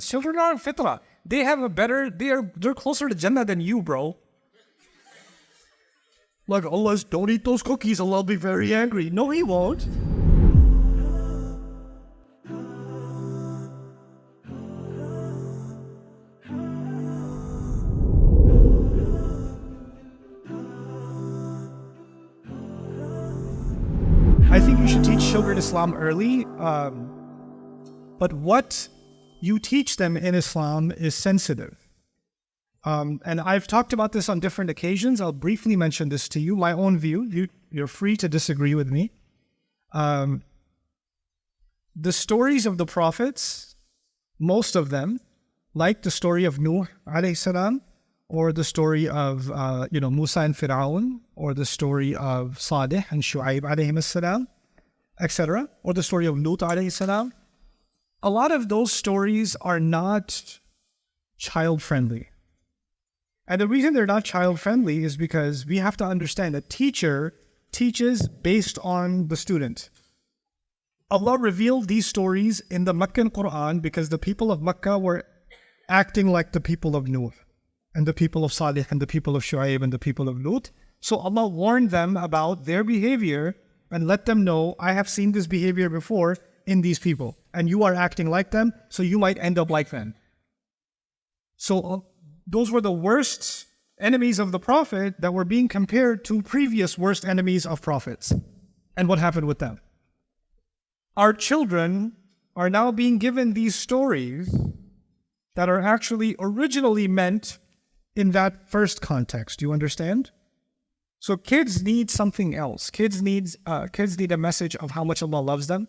punishments. Children are on fitrah. They have a better, they're closer to jannah than you, bro. Like, Allah, don't eat those cookies, Allah will be very angry. No, He won't. I think you should teach children Islam early, but what you teach them in Islam is sensitive. And I've talked about this on different occasions. I'll briefly mention this to you, my own view. You're free to disagree with me. The stories of the prophets, most of them, like the story of Nuh alayhi salam, or the story of Musa and Fir'aun, or the story of Salih and Shu'aib alayhim salam, etc., or the story of Lut alayhi salam. A lot of those stories are not child-friendly. And the reason they're not child-friendly is because we have to understand a teacher teaches based on the student. Allah revealed these stories in the Meccan Quran because the people of Makkah were acting like the people of Nuh, and the people of Salih, and the people of Shu'aib, and the people of Lut. So Allah warned them about their behavior and let them know, I have seen this behavior before in these people, and you are acting like them, so you might end up like them. So those were the worst enemies of the Prophet that were being compared to previous worst enemies of prophets. And what happened with them? Our children are now being given these stories that are actually originally meant in that first context. Do you understand? So kids need something else. Kids need a message of how much Allah loves them,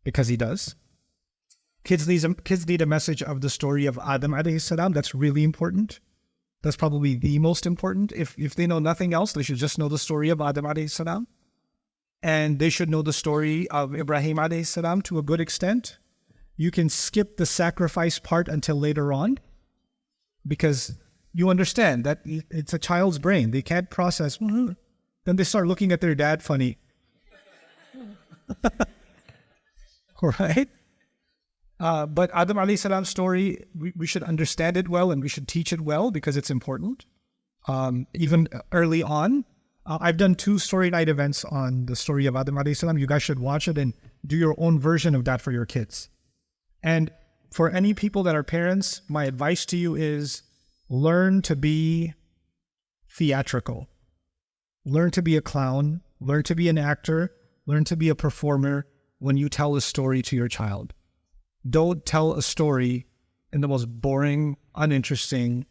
because He does. Kids need a message of the story of Adam alayhi salam. That's really important. That's probably the most important. If they know nothing else, they should just know the story of Adam alayhi salam. And they should know the story of Ibrahim alayhi salam to a good extent. You can skip the sacrifice part until later on, because you understand that it's a child's brain. They can't process. Then they start looking at their dad funny. Right? But Adam alayhi salam's story, we should understand it well, and we should teach it well because it's important. Even early on, I've done 2 story night events on the story of Adam alayhi salam. You guys should watch it and do your own version of that for your kids. And for any people that are parents, my advice to you is learn to be theatrical. Learn to be a clown. Learn to be an actor. Learn to be a performer when you tell a story to your child. Don't tell a story in the most boring, uninteresting,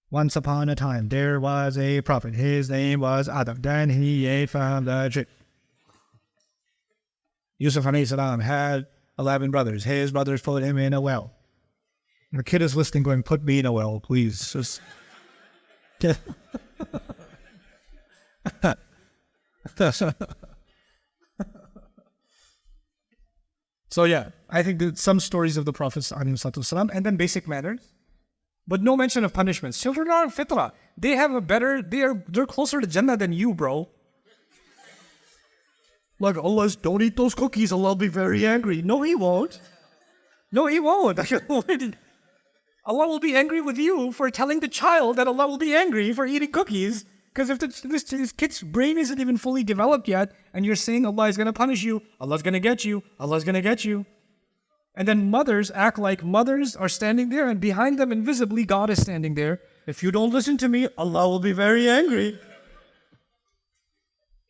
once upon a time, there was a prophet. His name was Adam. Then he ate from the tree. Yusuf alayhi salam had 11 brothers. His brothers put him in a well. The kid is listening going, put me in a well, please. Just... So yeah, I think that some stories of the Prophets ﷺ, and then basic manners, but no mention of punishments. Children are on fitrah. They have a better, they're closer to jannah than you, bro. Like, Allah, don't eat those cookies, Allah will be very angry. No, He won't. No, He won't. Allah will be angry with you for telling the child that Allah will be angry for eating cookies. Because if this kid's brain isn't even fully developed yet, and you're saying Allah is going to punish you, Allah's going to get you, Allah's going to get you. And then mothers act like mothers are standing there, and behind them invisibly God is standing there. If you don't listen to me, Allah will be very angry.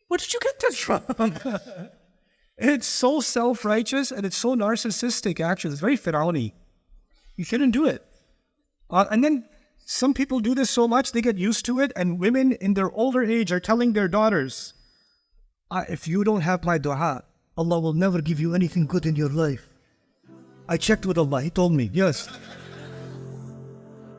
Where did you get this from? It's so self-righteous and it's so narcissistic, actually. It's very Fir'auni. You shouldn't do it. And then some people do this so much, they get used to it, and women in their older age are telling their daughters, if you don't have my dua, Allah will never give you anything good in your life. I checked with Allah, He told me, yes.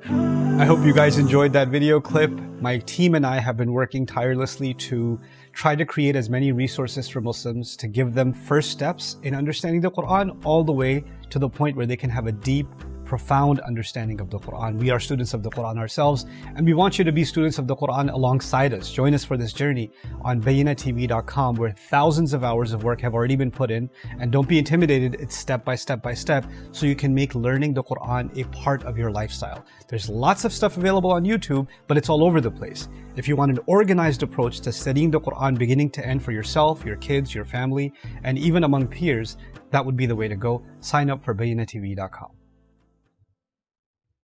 I hope you guys enjoyed that video clip. My team and I have been working tirelessly to try to create as many resources for Muslims to give them first steps in understanding the Quran all the way to the point where they can have a deep, profound understanding of the Quran. We are students of the Quran ourselves, and we want you to be students of the Quran alongside us. Join us for this journey on bayyinatv.com, where thousands of hours of work have already been put in. And don't be intimidated, it's step by step by step, so you can make learning the Quran a part of your lifestyle. There's lots of stuff available on YouTube, but it's all over the place. If you want an organized approach to studying the Quran beginning to end for yourself, your kids, your family, and even among peers, that would be the way to go. Sign up for bayyinatv.com.